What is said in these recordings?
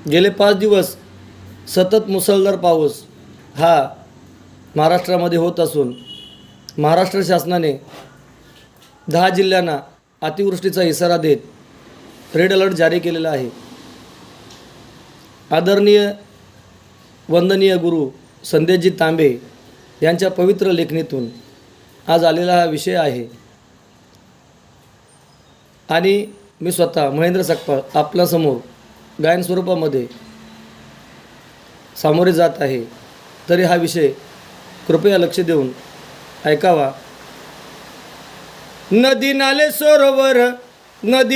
गेले 5 दिवस सतत मुसळधार पाऊस हा महाराष्ट्रामध्ये होत असून महाराष्ट्र शासनाने 10 जिल्ह्यांना अतिवृष्टीचा इशारा देत रेड अलर्ट जारी केलेला आहे. आदरणीय वंदनीय गुरु संदेशजी तांबे यांच्या पवित्र लेखणीतून आज आलेला हा विषय आहे आणि मी स्वतः महेंद्र सकपाळ आपल्यासमोर गायन स्वरूपामध्ये सामोरे जात आहे. तरी हा विषय कृपया लक्ष देऊन ऐकावा. नदी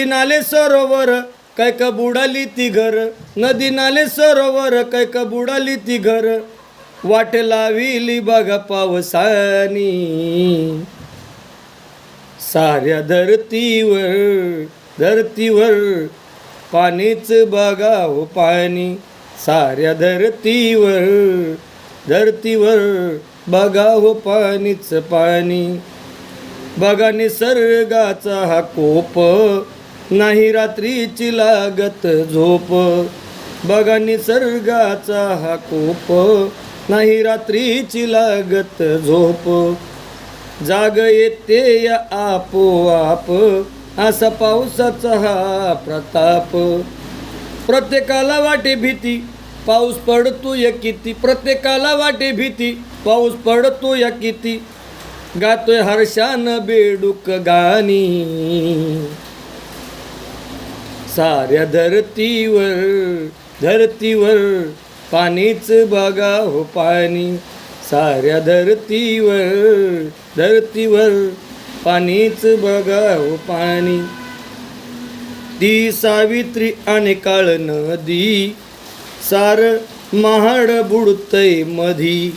नाले सरोवर कैक बुडाली ती घर, नदी नाले सरोवर कैक बुडाली ती घर, वाट लाविली बघा पावसानी साऱ्या धरतीवर पाणीच बघा हो पाणी, साऱ्या धरतीवर बघा हो पाणीच पाणी. बघा निसर्गाचा हा कोप, नाही रात्रीची लागत झोप, बघा निसर्गाचा हा कोप, नाही रात्रीची लागत झोप. जाग येते या आपोआप, असा पावसाचा हा प्रताप. प्रत्येकाला वाटे भीती, पाऊस पडतोय किती, प्रत्येकाला वाटे भीती, पाऊस पडतोय किती, गातोय हर्षानं बेडूक गाणी साऱ्या धरतीवर पाणीच बघा हो पाणी, साऱ्या धरतीवर पाणीच बघा हो पाणी. ती सावित्री आणि काळ नदी, सार महाड बुडतय मधी,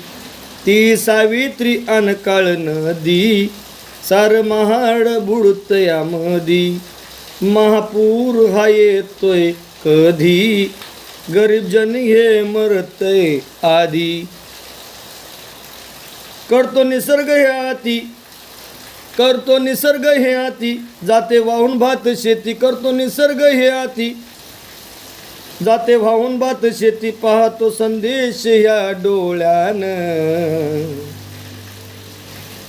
ती सावित्री आणि काळ नदी, सार महाड बुडतया मधी. महापूर हा येतोय कधी, गरीब जन हे मरतय आधी. करतो निसर्ग हे हाती, जाते वाहून भात शेती, करतो निसर्ग हे हाती, जाते वाहून भात शेती. पाहतो संदेश या डोळ्यानं,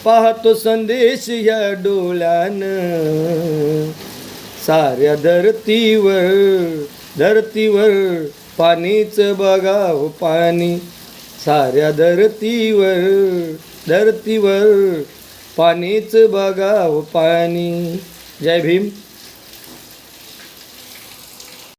पाहतो संदेश या डोळ्यानं, साऱ्या धरतीवर पाणीच बघा हो पाणी, साऱ्या धरतीवर पाणीच बघा हो पाणी. जय भीम.